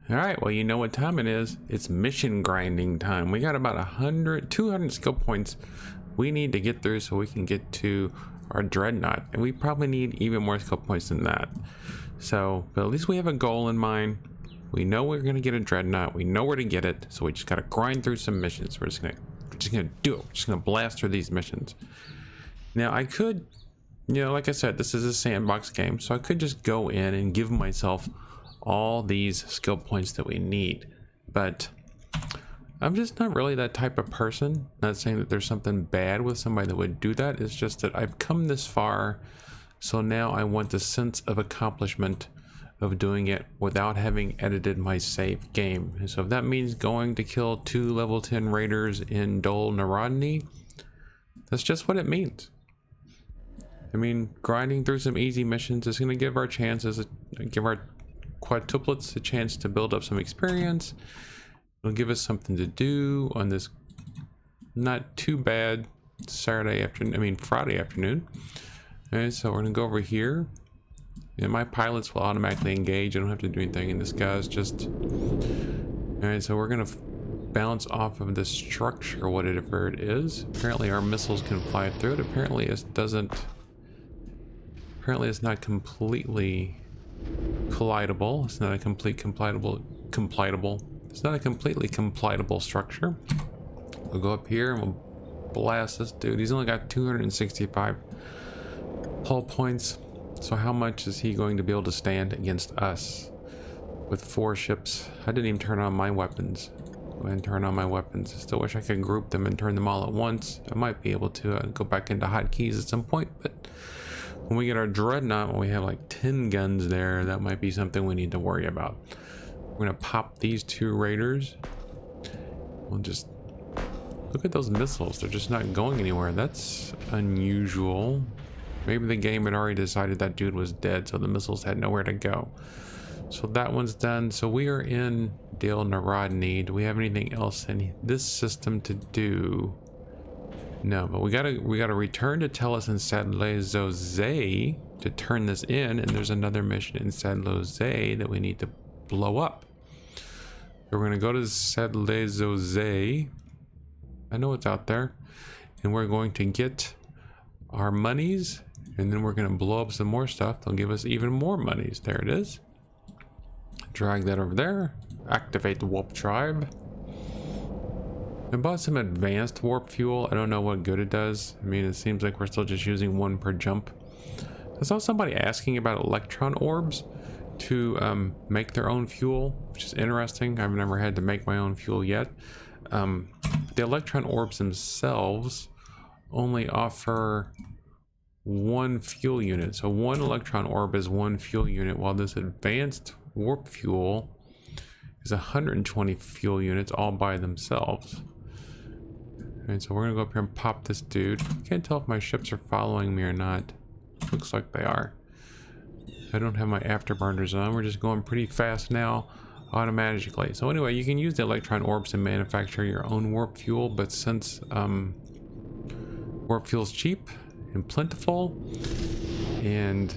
All right, well, you know what time it is. It's mission grinding time. We got about 200 skill points we need to get through so we can get to our dreadnaught, and we probably need even more skill points than that. So, but at least we have a goal in mind. We know we're gonna get a dreadnaught. We know where to get it, so we just gotta grind through some missions. We're just gonna do it. We're just gonna blast through these missions. Now, I could, like I said, this is a sandbox game, so I could just go in and give myself all these skill points that we need, but I'm just not really that type of person. Not saying that there's something bad with somebody that would do that. It's just that I've come this far, so now I want the sense of accomplishment of doing it without having edited my save game. And so if that means going to kill 2 level 10 raiders in Dol Narodni, that's just what it means. I mean, grinding through some easy missions is going to give our quadtuplets a chance to build up some experience. It'll give us something to do on this not too bad Friday afternoon. And so we're gonna go over here, and my pilots will automatically engage. I don't have to do anything, and this guy's just all right. So we're gonna bounce off of this structure, whatever it is. Apparently our missiles can fly through it. Apparently it's not completely collidable. It's not a complete completable. It's not a completely completable structure. We'll go up here and we'll blast this dude. He's only got 265 hull points. So how much is he going to be able to stand against us with 4 ships? I didn't even turn on my weapons. Go ahead and turn on my weapons. I still wish I could group them and turn them all at once. I might be able to go back into hotkeys at some point, but when we get our dreadnaught, when we have like 10 guns there, that might be something we need to worry about. We're gonna pop these 2 raiders. We'll just look at those missiles. They're just not going anywhere. That's unusual. Maybe the game had already decided that dude was dead, so the missiles had nowhere to go. So that one's done. So we are in Dol Narodni. Do we have anything else in this system to do? No, but we gotta return to Tellus and Sadlezose to turn this in, and there's another mission in Sadlezose that we need to blow up. So we're gonna go to Sadlezose. I know it's out there, and we're going to get our monies, and then we're gonna blow up some more stuff. They'll give us even more monies. There it is. Drag that over there. Activate the warp drive. I bought some advanced warp fuel. I don't know what good it does. I mean, it seems like we're still just using 1 per jump. I saw somebody asking about electron orbs to make their own fuel, which is interesting. I've never had to make my own fuel yet. The electron orbs themselves only offer 1 fuel unit. So 1 electron orb is 1 fuel unit, while this advanced warp fuel is 120 fuel units all by themselves. And so we're gonna go up here and pop this dude. Can't tell if my ships are following me or not. Looks like they are. I don't have my afterburners on. We're just going pretty fast now automatically. So anyway, you can use the electron orbs to manufacture your own warp fuel, but since warp fuel's cheap and plentiful, and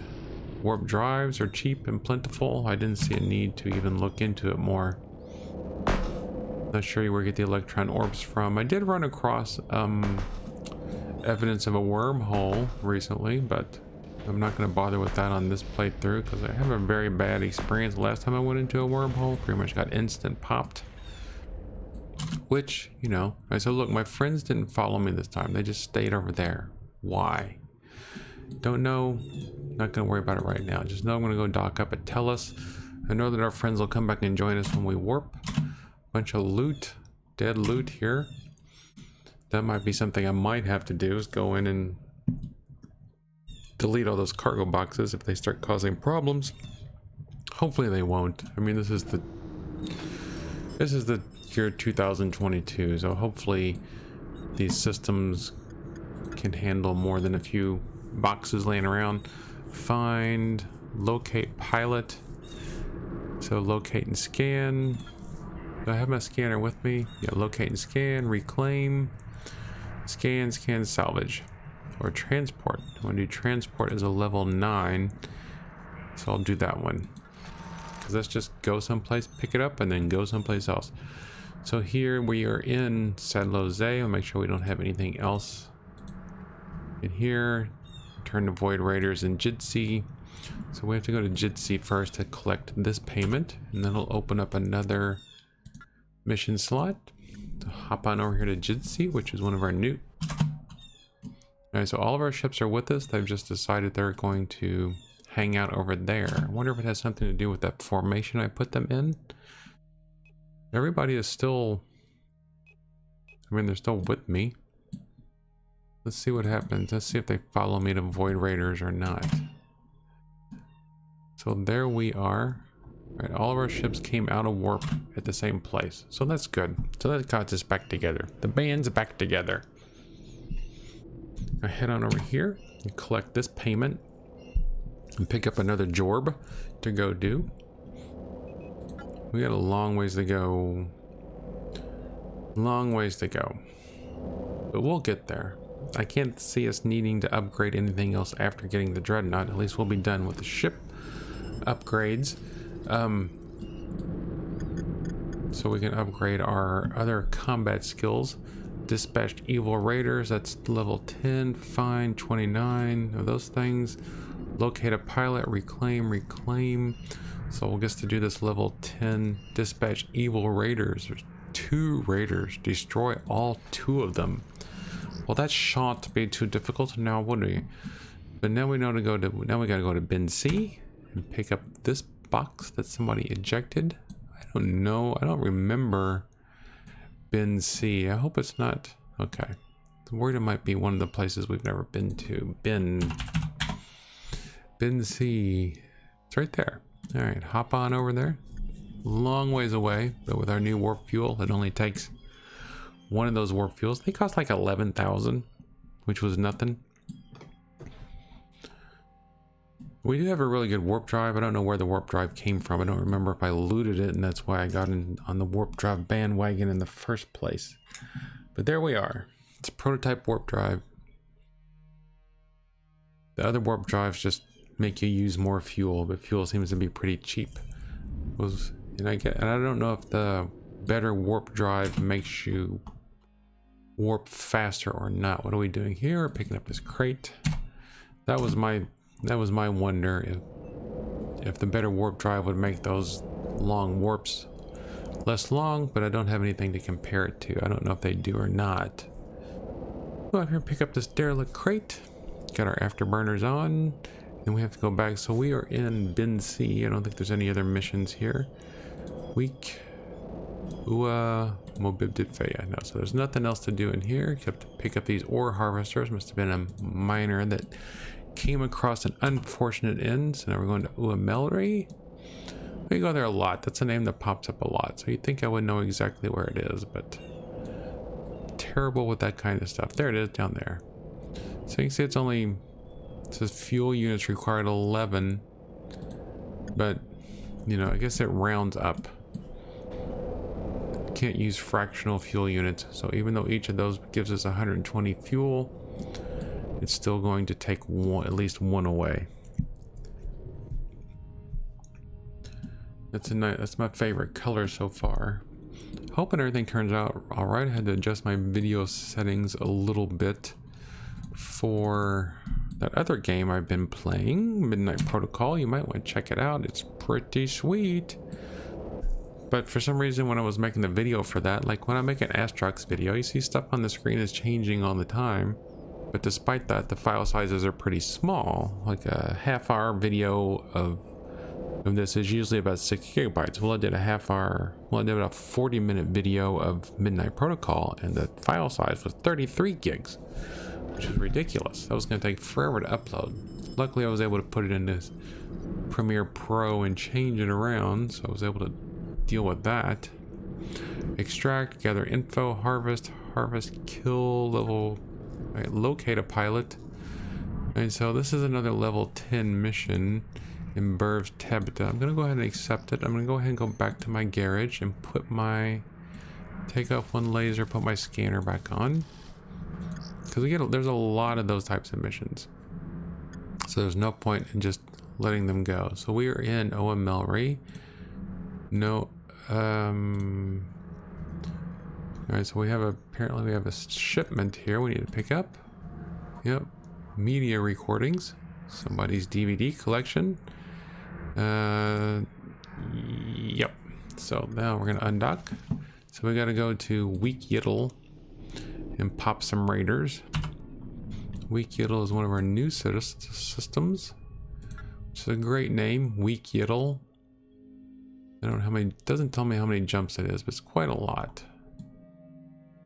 warp drives are cheap and plentiful, I didn't see a need to even look into it more. Not sure where you get the electron orbs from. I did run across evidence of a wormhole recently, but I'm not going to bother with that on this playthrough because I have a very bad experience. Last time I went into a wormhole, pretty much got instant popped. Which, I said, look, my friends didn't follow me this time. They just stayed over there. Why? Don't know. Not going to worry about it right now. Just know I'm going to go dock up at Tellus. I know that our friends will come back and join us when we warp. Bunch of loot, dead loot here. That might be something I might have to do, is go in and delete all those cargo boxes if they start causing problems. Hopefully they won't. I mean, this is the year 2022, so hopefully these systems can handle more than a few boxes laying around. Find, locate pilot. So locate and scan. Do I have my scanner with me? Yeah, locate and scan, reclaim, scan, salvage, or transport. I want to do transport as a level 9, so I'll do that one. because let's just go someplace, pick it up, and then go someplace else. So here we are in Sadlose. I'll make sure we don't have anything else in here. Turn to Void Raiders and Jitsi. So we have to go to Jitsi first to collect this payment, and then it'll open up another mission slot. So hop on over here to Jitsi, which is one of our new. Alright, so all of our ships are with us. They've just decided they're going to hang out over there. I wonder if it has something to do with that formation I put them in. Everybody is still, I mean, they're still with me. Let's see what happens. Let's see if they follow me to Void Raiders or not. So there we are. Right, all of our ships came out of warp at the same place. So that's good. So that got us back together. The band's back together. I head on over here and collect this payment and pick up another Jorb to go do. We got a long ways to go. Long ways to go. But we'll get there. I can't see us needing to upgrade anything else after getting the dreadnaught. At least we'll be done with the ship upgrades. So we can upgrade our other combat skills. Dispatched evil raiders, that's level 10. Find 29 of those things. Locate a pilot, reclaim. So we'll get to do this level 10. Dispatch evil raiders. There's 2 raiders. Destroy all 2 of them. Well, that shan't be too difficult now, would we? But now we know to go to, now we gotta go to bin C and pick up this box that somebody ejected. I don't know, I don't remember bin C. I hope it's not, okay. I'm worried it might be one of the places we've never been to. Bin C, it's right there. All right, hop on over there. Long ways away, but with our new warp fuel, it only takes one of those warp fuels. They cost like 11,000, which was nothing. We do have a really good warp drive. I don't know where the warp drive came from. I don't remember if I looted it, and that's why I got in on the warp drive bandwagon in the first place. But there we are. It's a prototype warp drive. The other warp drives just make you use more fuel, but fuel seems to be pretty cheap. And I don't know if the better warp drive makes you warp faster or not. What are we doing here? We're picking up this crate. That was my wonder, if the better warp drive would make those long warps less long, but I don't have anything to compare it to. I don't know if they do or not. Go out here and pick up this derelict crate. Got our afterburners on. Then we have to go back. So we are in bin C. I don't think there's any other missions here. Weak. Mobibdidfeya. No, so there's nothing else to do in here except to pick up these ore harvesters. Must have been a miner that came across an unfortunate end. So now we're going to Uamelri. We go there a lot. That's a name that pops up a lot. So you'd think I would know exactly where it is, but terrible with that kind of stuff. There it is down there. So you can see it says fuel units required 11, but you know, I guess it rounds up. Can't use fractional fuel units, so even though each of those gives us 120 fuel, it's still going to take at least one away. That's my favorite color so far. Hoping everything turns out all right. I had to adjust my video settings a little bit for that other game I've been playing, Midnight Protocol. You might want to check it out. It's pretty sweet. But for some reason, when I was making the video for that, like when I make an Astrox video, you see stuff on the screen is changing all the time. But despite that, the file sizes are pretty small. Like a half-hour video of this is usually about 6 gigabytes. Well, I did a half-hour, well, I did about a 40-minute video of Midnight Protocol, and the file size was 33 gigs, which is ridiculous. That was going to take forever to upload. Luckily, I was able to put it into Premiere Pro and change it around, so I was able to deal with that. Extract, gather info, harvest, kill, level, right, locate a pilot. And so this is another level 10 mission in Burv's Tabita. I'm gonna go ahead and accept it. I'm gonna go ahead and go back to my garage and take off one laser, put my scanner back on, because there's a lot of those types of missions, so there's no point in just letting them go. So we are in Uamelri. No. Alright, so apparently we have a shipment here we need to pick up. Yep. Media recordings. Somebody's DVD collection. Yep. So now we're gonna undock. So we gotta go to Weak Yiddle and pop some raiders. Weak Yiddle is one of our new systems, which is a great name. Weak Yiddle. I don't know how many, doesn't tell me how many jumps it is, but it's quite a lot.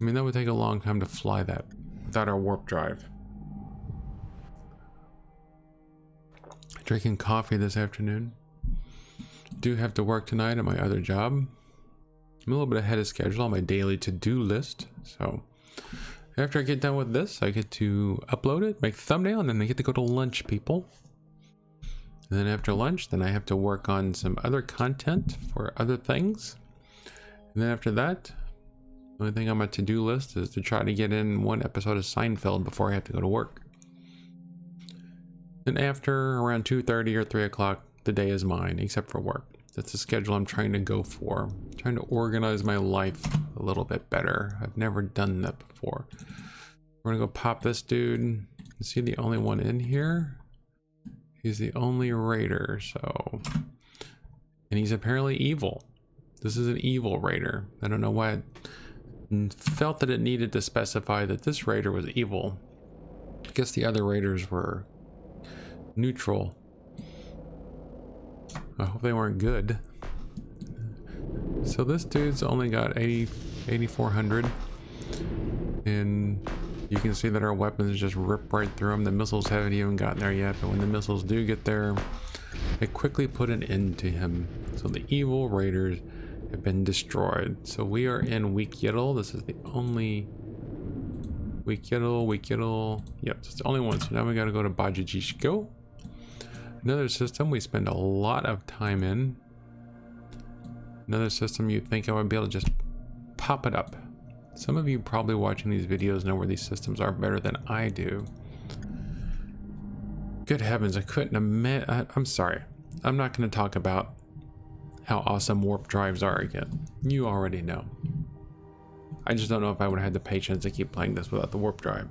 I mean, that would take a long time to fly that without our warp drive. Drinking coffee this afternoon. Do have to work tonight at my other job. I'm a little bit ahead of schedule on my daily to-do list. So after I get done with this, I get to upload it, make the thumbnail, and then I get to go to lunch, people. And then after lunch, then I have to work on some other content for other things. And then after that, the only thing on my to-do list is to try to get in one episode of Seinfeld before I have to go to work. And after around 2:30 or 3 o'clock, the day is mine, except for work. That's the schedule I'm trying to go for. I'm trying to organize my life a little bit better. I've never done that before. We're gonna go pop this dude. Is he the only one in here? He's the only raider, so... And he's apparently evil. This is an evil raider. I don't know why it felt that it needed to specify that this raider was evil. I guess the other raiders were neutral. I hope they weren't good. So this dude's only got 8,400. And you can see that our weapons just rip right through them. The missiles haven't even gotten there yet, but when the missiles do get there, they quickly put an end to him. So the evil raiders have been destroyed. So we are in Weak Yiddle. This is the only Weak Yiddle. Yep, it's the only one. So now we gotta go to Bajajishko. Another system we spend a lot of time in. Another system you'd think I would be able to just pop it up. Some of you probably watching these videos know where these systems are better than I do. Good heavens, I couldn't imagine. I'm sorry. I'm not going to talk about how awesome warp drives are again. You already know. I just don't know if I would have had the patience to keep playing this without the warp drive.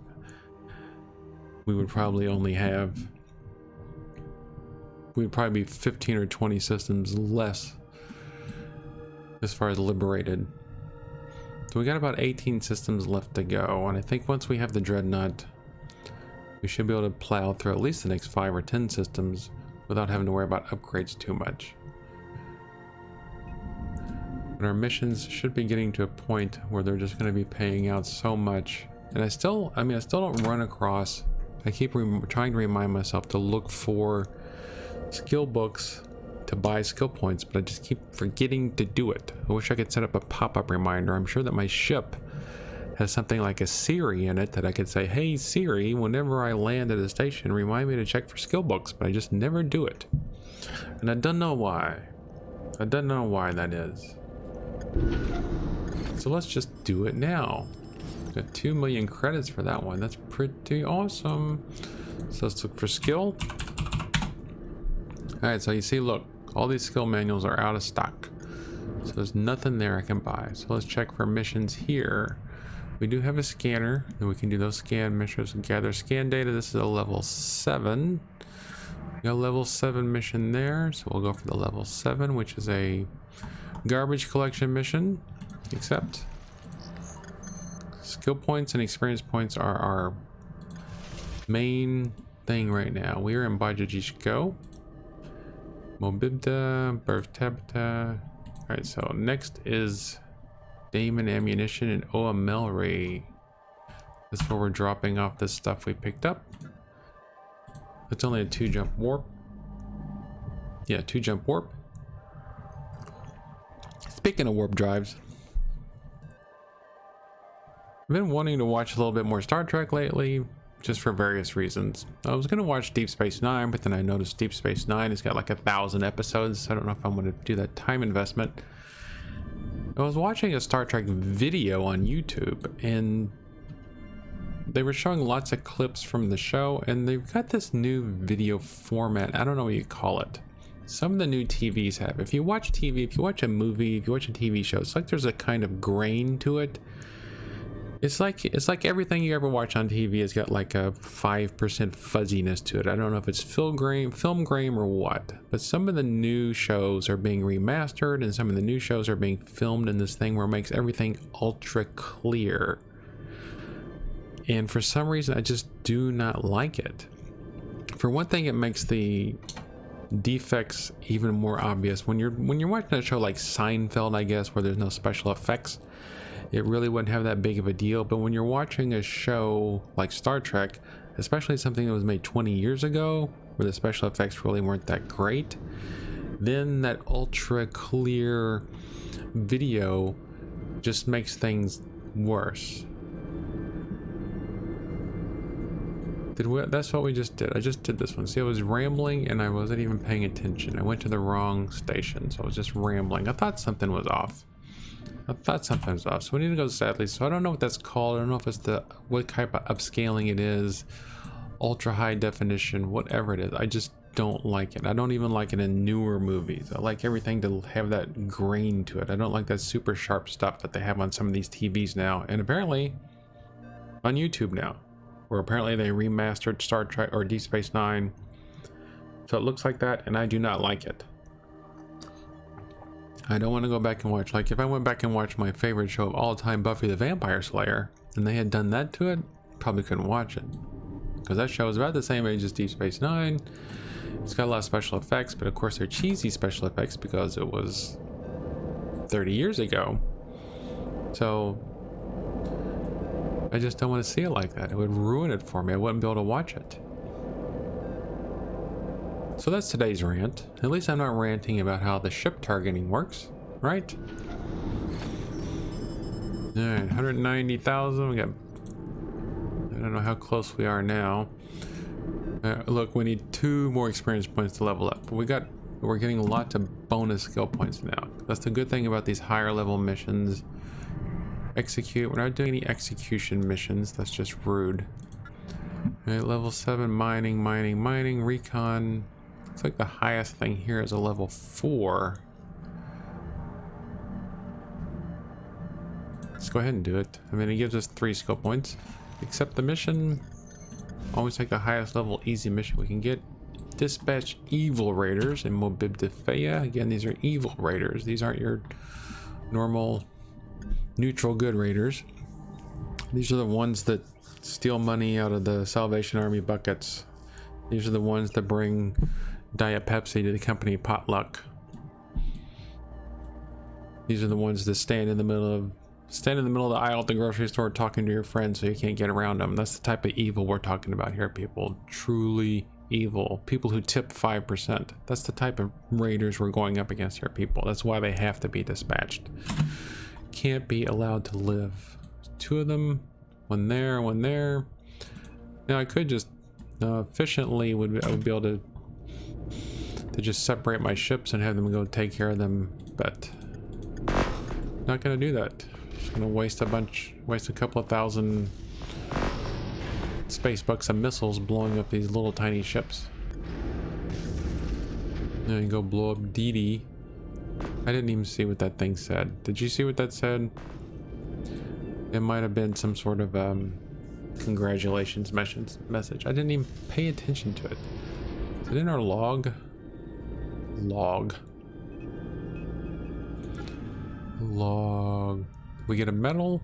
We would probably only have... We'd probably be 15 or 20 systems less as far as liberated. So we got about 18 systems left to go, and I think once we have the dreadnaught, we should be able to plow through at least the next 5 or 10 systems without having to worry about upgrades too much. But our missions should be getting to a point where they're just going to be paying out so much. And I still don't run across, I keep trying to remind myself to look for skill books to buy skill points, but I just keep forgetting to do it. I wish I could set up a pop-up reminder. I'm sure that my ship has something like a Siri in it that I could say, hey Siri, whenever I land at a station, remind me to check for skill books, but I just never do it. And I don't know why. I don't know why that is. So let's just do it now. Got 2 million credits for that one. That's pretty awesome. So let's look for skill. Alright, so you see, look, all these skill manuals are out of stock. So there's nothing there I can buy. So let's check for missions here. We do have a scanner, and we can do those scan missions and gather scan data. This is a level 7. We got a level 7 mission there, so we'll go for the level 7, which is a garbage collection mission. Except skill points and experience points are our main thing right now. We are in Bajajishko. Mobibda, Birth Tabata. Alright, so next is Damon Ammunition and Oa Melry. That's where we're dropping off this stuff we picked up. It's only a 2-jump warp. Yeah, 2-jump warp. Speaking of warp drives, I've been wanting to watch a little bit more Star Trek lately, just for various reasons. I was going to watch Deep Space Nine, but then I noticed Deep Space Nine has got like 1,000 episodes. I don't know if I'm going to do that time investment. I was watching a Star Trek video on YouTube, and they were showing lots of clips from the show, and they've got this new video format. I don't know what you call it. some of the new TVs have. If you watch TV, if you watch a movie, if you watch a TV show, it's like there's a kind of grain to it. It's like everything you ever watch on TV has got like a 5% fuzziness to it. I don't know if it's film grain or what, but some of the new shows are being remastered and some of the new shows are being filmed in this thing where it makes everything ultra clear. And for some reason, I just do not like it. For one thing, it makes the defects even more obvious. When you're watching a show like Seinfeld, I guess, where there's no special effects, it really wouldn't have that big of a deal. But when you're watching a show like Star Trek, especially something that was made 20 years ago, where the special effects really weren't that great, then that ultra clear video just makes things worse. That's what we just did. I just did this one. See, I was rambling and I wasn't even paying attention. I went to the wrong station, so I was just rambling. I thought something was off. So we need to go sadly. So I don't know what that's called. I don't know if it's what type of upscaling it is, ultra high definition, whatever it is. I just don't like it. I don't even like it in newer movies. I like everything to have that grain to it. I don't like that super sharp stuff that they have on some of these TVs now, and apparently on YouTube now, where apparently they remastered Star Trek or Deep Space Nine. So it looks like that, and I do not like it. I don't want to go back and watch, like if I went back and watched my favorite show of all time, Buffy the Vampire Slayer, and they had done that to it, probably couldn't watch it. Because that show is about the same age as Deep Space Nine. It's got a lot of special effects, but of course they're cheesy special effects because it was 30 years ago. So I just don't want to see it like that. It would ruin it for me. I wouldn't be able to watch it. So that's today's rant. At least I'm not ranting about how the ship targeting works, right? Alright, 190,000. We got... I don't know how close we are now. Look, we need 2 more experience points to level up. But we're getting lots of bonus skill points now. That's the good thing about these higher level missions. Execute. We're not doing any execution missions. That's just rude. Alright, level 7 mining, recon. Looks like the highest thing here is a level 4. Let's go ahead and do it. I mean, it gives us 3 skill points. Accept the mission. Always take the highest level easy mission we can get. Dispatch evil raiders in Mobib Defea. Again, these are evil raiders. These aren't your normal neutral good raiders. These are the ones that steal money out of the Salvation Army buckets. These are the ones that bring Diet Pepsi to the company potluck. These are the ones that stand in the middle of the aisle at the grocery store talking to your friends so you can't get around them. That's the type of evil we're talking about here, people. Truly evil. People who tip 5%. That's the type of raiders we're going up against here, people. That's why they have to be dispatched. Can't be allowed to live. 2 of them. One there, one there. Now I could just efficiently I would be able to just separate my ships and have them go take care of them, but not gonna do that. Just gonna waste a couple of thousand space bucks of missiles blowing up these little tiny ships. And go blow up Dee Dee. I didn't even see what that thing said. Did you see what that said? It might have been some sort of congratulations message. I didn't even pay attention to it. Is it in our log? Log. We get a medal?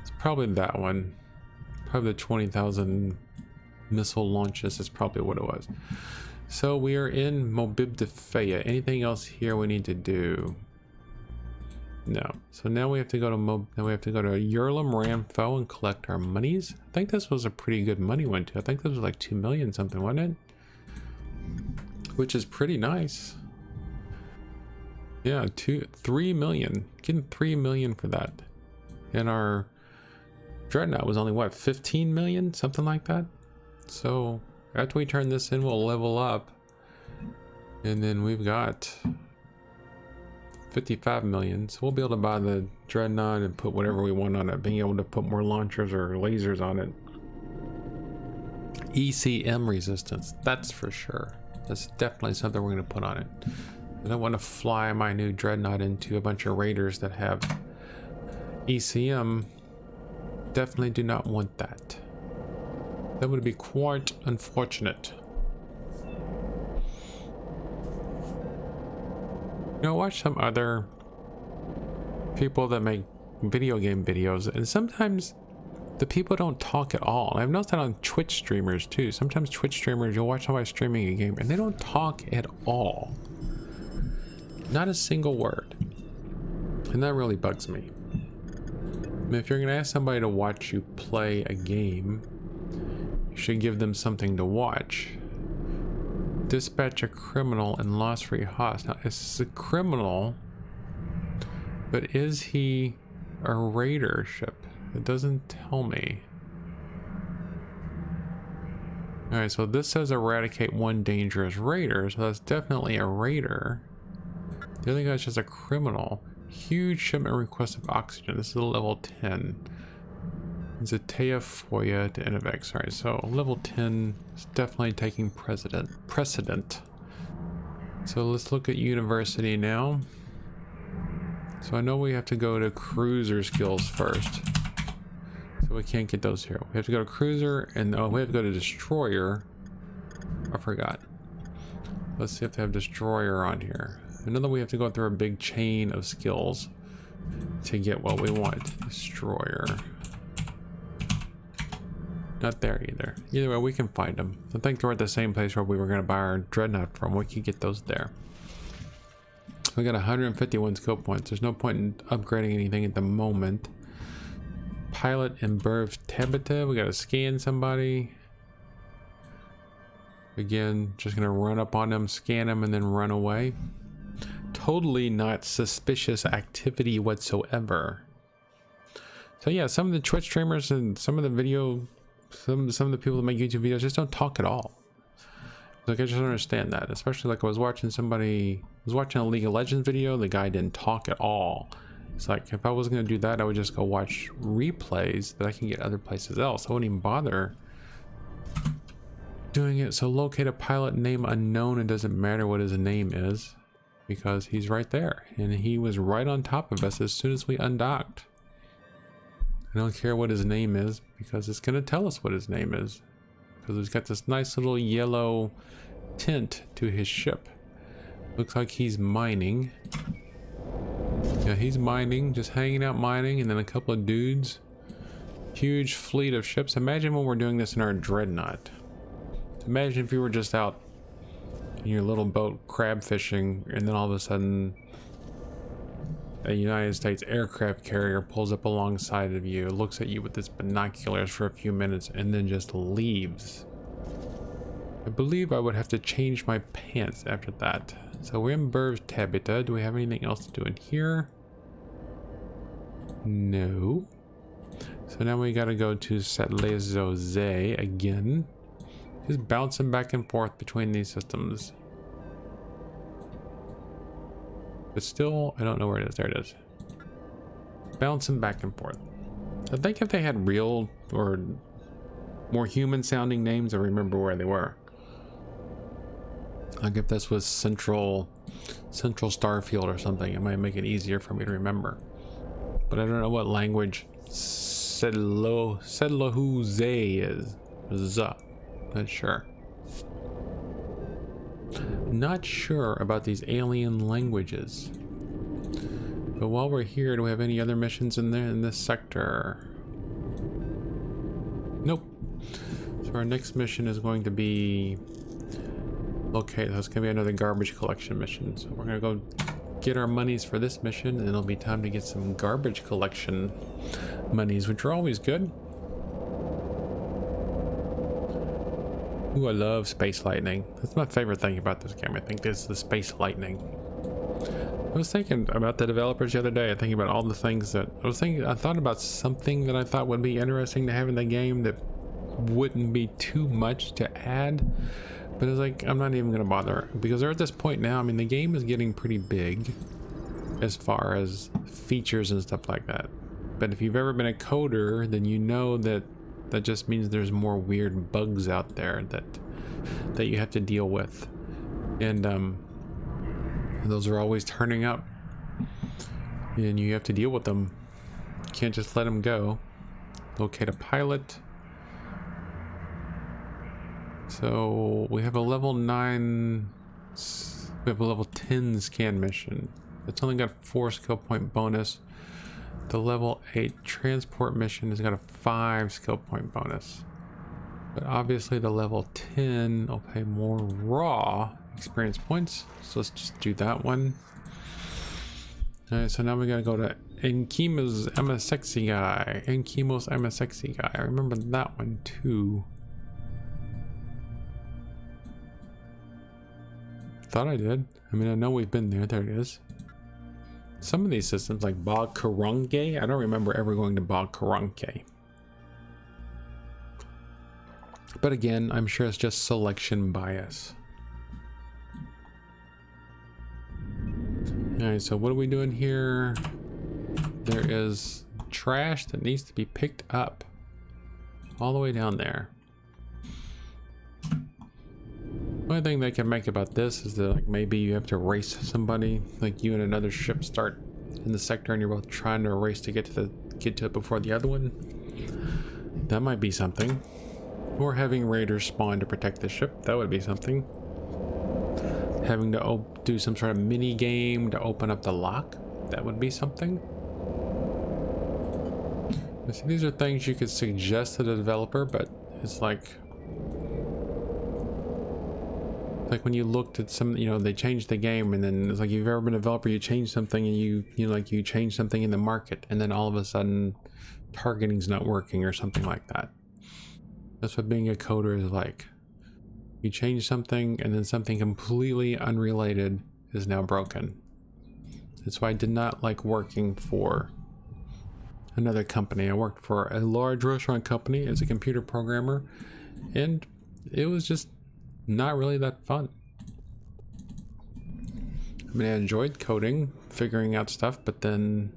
It's probably that one. Probably the 20,000 missile launches is probably what it was. So we are in Mobib Defea. Anything else here we need to do? No. So now we have to go to Yurlam Ramfo and collect our monies. I think this was a pretty good money one too. I think this was like 2 million something, wasn't it? Which is pretty nice. Yeah, 3 million. Getting 3 million for that. And our dreadnaught was only what, 15 million? Something like that. So after we turn this in, we'll level up. And then we've got 55 million. So we'll be able to buy the dreadnaught and put whatever we want on it. Being able to put more launchers or lasers on it. ECM resistance, that's for sure. That's definitely something we're going to put on it. I don't want to fly my new dreadnought into a bunch of raiders that have ECM. Definitely do not want that. That would be quite unfortunate. You know, watch some other people that make video game videos, and sometimes the people don't talk at all. I've noticed that on Twitch streamers too. Sometimes Twitch streamers, you'll watch somebody streaming a game and they don't talk at all. Not a single word. And that really bugs me. I mean, if you're gonna ask somebody to watch you play a game, you should give them something to watch. Dispatch a criminal and loss free host. Now, this is a criminal, but is he a raider ship? It doesn't tell me. Alright, so this says eradicate one dangerous raider, so that's definitely a raider. The other guy's just a criminal. Huge shipment request of oxygen. This is a level 10. Zatea Foya to Innovex. Alright, so level 10 is definitely taking precedent. So let's look at university now. So I know we have to go to cruiser skills first. So we can't get those here. We have to go to cruiser and we have to go to destroyer. I forgot. Let's see if they have destroyer on here. I know that we have to go through a big chain of skills to get what we want. Destroyer. Not there either. Either way, we can find them. I think they're at the same place where we were going to buy our dreadnought from. We can get those there. We got 151 skill points. There's no point in upgrading anything at the moment. Pilot and Burv Tabita. We got to scan somebody. Again, just going to run up on them, scan them, and then run away. Totally not suspicious activity whatsoever. So yeah, some of the Twitch streamers and some of the video, some of the people that make YouTube videos just don't talk at all. Like, I just don't understand that. Especially like I was watching a League of Legends video, the guy didn't talk at all. It's like, if I was going to do that, I would just go watch replays that I can get other places else. I wouldn't even bother doing it. So locate a pilot, name unknown. It doesn't matter what his name is because he's right there. And he was right on top of us as soon as we undocked. I don't care what his name is because it's going to tell us what his name is. Because he's got this nice little yellow tint to his ship. Looks like he's mining. Yeah, he's mining, just hanging out mining, and then a couple of dudes. Huge fleet of ships. Imagine when we're doing this in our dreadnought. Imagine if you were just out in your little boat crab fishing, and then all of a sudden a United States aircraft carrier pulls up alongside of you, looks at you with its binoculars for a few minutes, and then just leaves. I believe I would have to change my pants after that. So we're in Burv Tabita. Do we have anything else to do in here? No. So now we gotta go to Setlezoze again. Just bouncing back and forth between these systems. But still, I don't know where it is. There it is. Bouncing back and forth. I think if they had real or more human sounding names, I remember where they were. Like if this was Central Starfield or something, it might make it easier for me to remember. But I don't know what language Setlehuze is. Not sure. Not sure about these alien languages. But while we're here, do we have any other missions in there in this sector? Nope. So our next mission is going to be... Okay, that's going to be another garbage collection mission. So we're going to go get our monies for this mission, and it'll be time to get some garbage collection monies, which are always good. Ooh, I love space lightning. That's my favorite thing about this game. I think this is the space lightning. I was thinking about the developers the other day. I thinking about all the things that I thought about something that I thought would be interesting to have in the game that wouldn't be too much to add. But it's like, I'm not even gonna bother because they're at this point now. I mean, the game is getting pretty big as far as features and stuff like that. But if you've ever been a coder, then you know that that just means there's more weird bugs out there that you have to deal with. And those are always turning up, and you have to deal with them. You can't just let them go. Locate a pilot. So we have a level 9, we have a level 10 scan mission. It's only got 4 skill point bonus. The level 8 transport mission has got a 5 skill point bonus. But obviously the level 10 will pay more raw experience points. So let's just do that one. Alright, so now we gotta go to Enkimo's I'm a Sexy Guy. Enkimo's I'm a Sexy Guy. I remember that one too. Thought I did. I mean, I know we've been there. There it is. Some of these systems, like Bog Karange, I don't remember ever going to Bog Karange. But again, I'm sure it's just selection bias. Alright, so what are we doing here? There is trash that needs to be picked up all the way down there. The only thing they can make about this is that, like, maybe you have to race somebody, like you and another ship start in the sector and you're both trying to race to get to it before the other one. That might be something. Or having raiders spawn to protect the ship, that would be something. Having to do some sort of mini game to open up the lock, that would be something. See, these are things you could suggest to the developer, but it's like when you looked at some, they changed the game, and then it's like, you've ever been a developer, you change something and you change something in the market, and then all of a sudden targeting's not working or something like that. That's what being a coder is like. You change something and then something completely unrelated is now broken. That's why I did not like working for another company. I worked for a large restaurant company as a computer programmer, and it was just not really that fun. I mean, I enjoyed coding, figuring out stuff, but then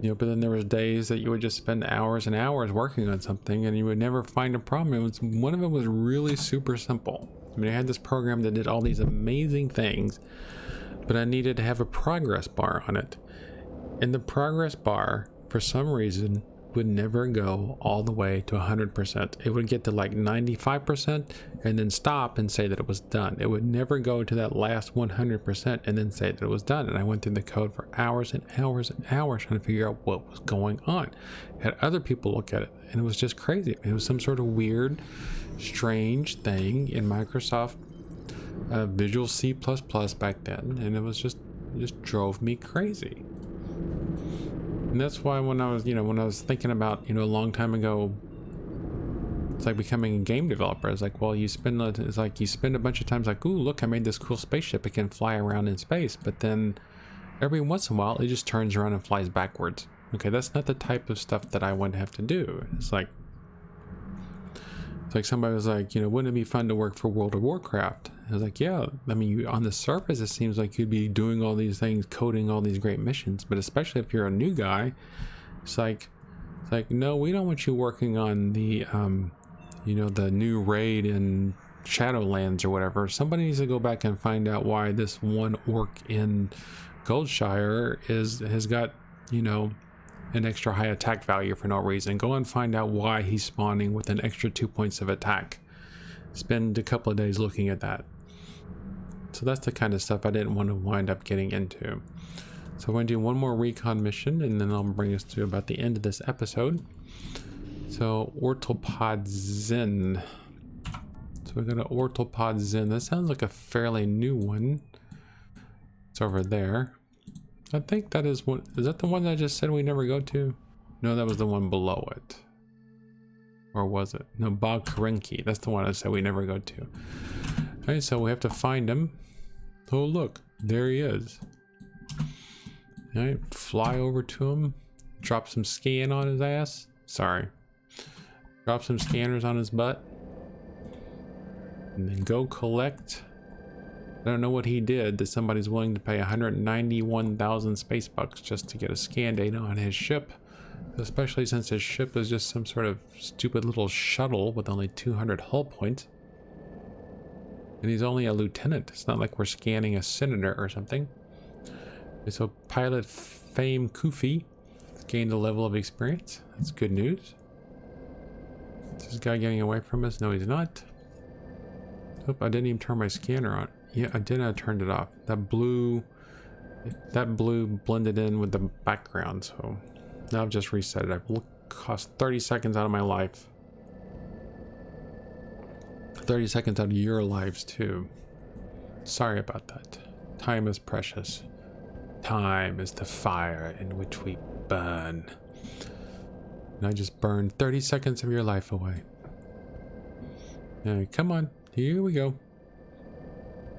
there was days that you would just spend hours and hours working on something and you would never find a problem. One of them was really super simple. I mean, I had this program that did all these amazing things, but I needed to have a progress bar on it. And the progress bar, for some reason, would never go all the way to 100%. It would get to like 95% and then stop and say that it was done. It would never go to that last 100% and then say that it was done. And I went through the code for hours and hours and hours trying to figure out what was going on. Had other people look at it, and it was just crazy. It was some sort of weird, strange thing in Microsoft Visual C++ back then, and it just drove me crazy. And that's why when I was thinking about, a long time ago, it's like becoming a game developer. It's like, well, you spend a bunch of times like, ooh, look, I made this cool spaceship. It can fly around in space. But then every once in a while, it just turns around and flies backwards. Okay, that's not the type of stuff that I want to have to do. It's like somebody was like, wouldn't it be fun to work for World of Warcraft? I was like, yeah. I mean, on the surface, it seems like you'd be doing all these things, coding all these great missions. But especially if you're a new guy, it's like, no, we don't want you working on the, the new raid in Shadowlands or whatever. Somebody needs to go back and find out why this one orc in Goldshire has got, an extra high attack value for no reason. Go and find out why he's spawning with an extra 2 points of attack. Spend a couple of days looking at that. So that's the kind of stuff I didn't want to wind up getting into. So I'm going to do one more recon mission, and then I'll bring us to about the end of this episode. So Ortopod Zen. So we're going to Ortopod Zen. That sounds like a fairly new one. It's over there. I think that is one. Is that the one that I just said we never go to? No, that was the one below it. Or was it? No, Bog Karenki. That's the one I said we never go to. Okay, so we have to find him. Oh, look. There he is. Alright, fly over to him. Drop some scan on his ass. Sorry. Drop some scanners on his butt. And then go collect. I don't know what he did that somebody's willing to pay 191,000 space bucks just to get a scan data on his ship. Especially since his ship is just some sort of stupid little shuttle with only 200 hull points. And he's only a lieutenant. It's not like we're scanning a senator or something. Okay, so pilot Fame Kufi gained a level of experience. That's good news. Is this guy getting away from us? No, he's not. Oh, I didn't even turn my scanner on. Yeah, I did. I turned it off. That blue blended in with the background. So now I've just reset it. I've cost 30 seconds out of my life. 30 seconds out of your lives too. Sorry about that. Time is precious. Time is the fire in which we burn. And I just burned 30 seconds of your life away. Now, come on. Here we go.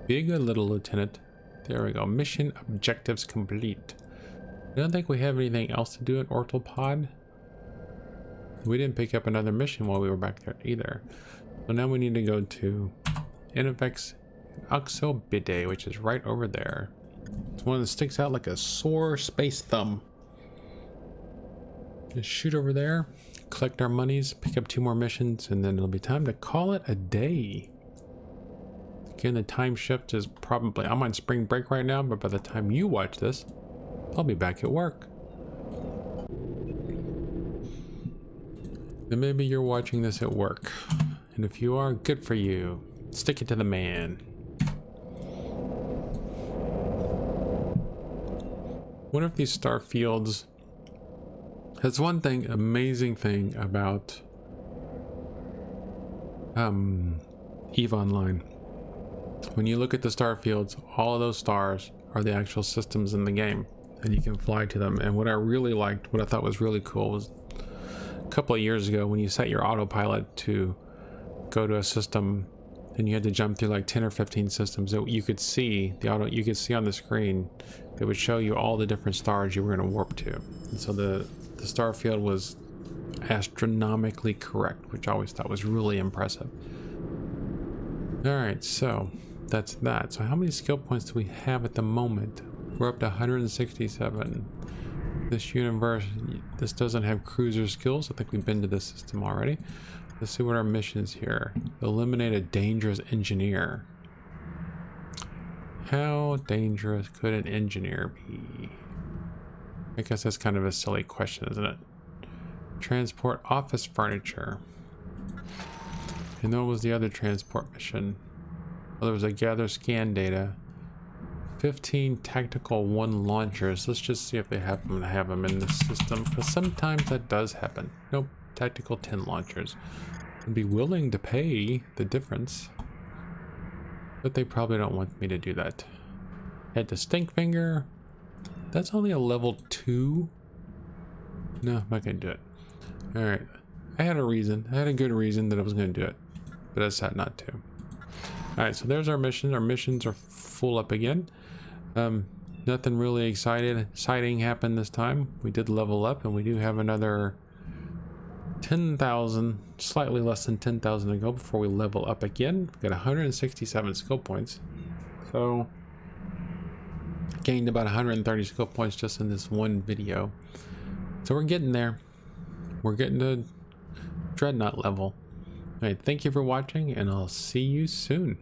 Be a good little lieutenant. There we go. Mission objectives complete. I don't think we have anything else to do at Orbital Pod. We didn't pick up another mission while we were back there either. So now we need to go to Inifex Oxobide, which is right over there. It's one that sticks out like a sore space thumb. Just shoot over there, collect our monies, pick up 2 more missions, and then it'll be time to call it a day. Again, the time shift is probably... I'm on spring break right now, but by the time you watch this, I'll be back at work. And maybe you're watching this at work. And if you are, good for you. Stick it to the man. One of these star fields... That's one thing, amazing thing about EVE Online. When you look at the star fields, all of those stars are the actual systems in the game, and you can fly to them. And what I really liked, what I thought was really cool, was a couple of years ago when you set your autopilot to go to a system, and you had to jump through like 10 or 15 systems. You could see you could see on the screen. It would show you all the different stars you were going to warp to, and so the star field was astronomically correct, which I always thought was really impressive. All right, so that's that. So how many skill points do we have at the moment? We're up to 167. This universe, this doesn't have cruiser skills. I think we've been to this system already. Let's see what our mission is here. Eliminate a dangerous engineer. How dangerous could an engineer be? I guess that's kind of a silly question, isn't it? Transport office furniture. And what was the other transport mission? Well, there was a gather scan data. 15 tactical 1 launchers. Let's just see if they happen to have them in the system, because sometimes that does happen. Nope, tactical 10 launchers. I'd be willing to pay the difference, but they probably don't want me to do that. Head to Stinkfinger. That's only a level 2. No, I'm not gonna do it. All right, I had a reason. I had a good reason that I was gonna do it, but I decided not to. All right, so there's our mission. Our missions are full up again. Nothing really exciting happened this time. We did level up, and we do have another 10,000, slightly less than 10,000 to go before we level up again. We got 167 skill points, so gained about 130 skill points just in this one video. So we're getting there. We're getting to dreadnaught level. All right, thank you for watching, and I'll see you soon.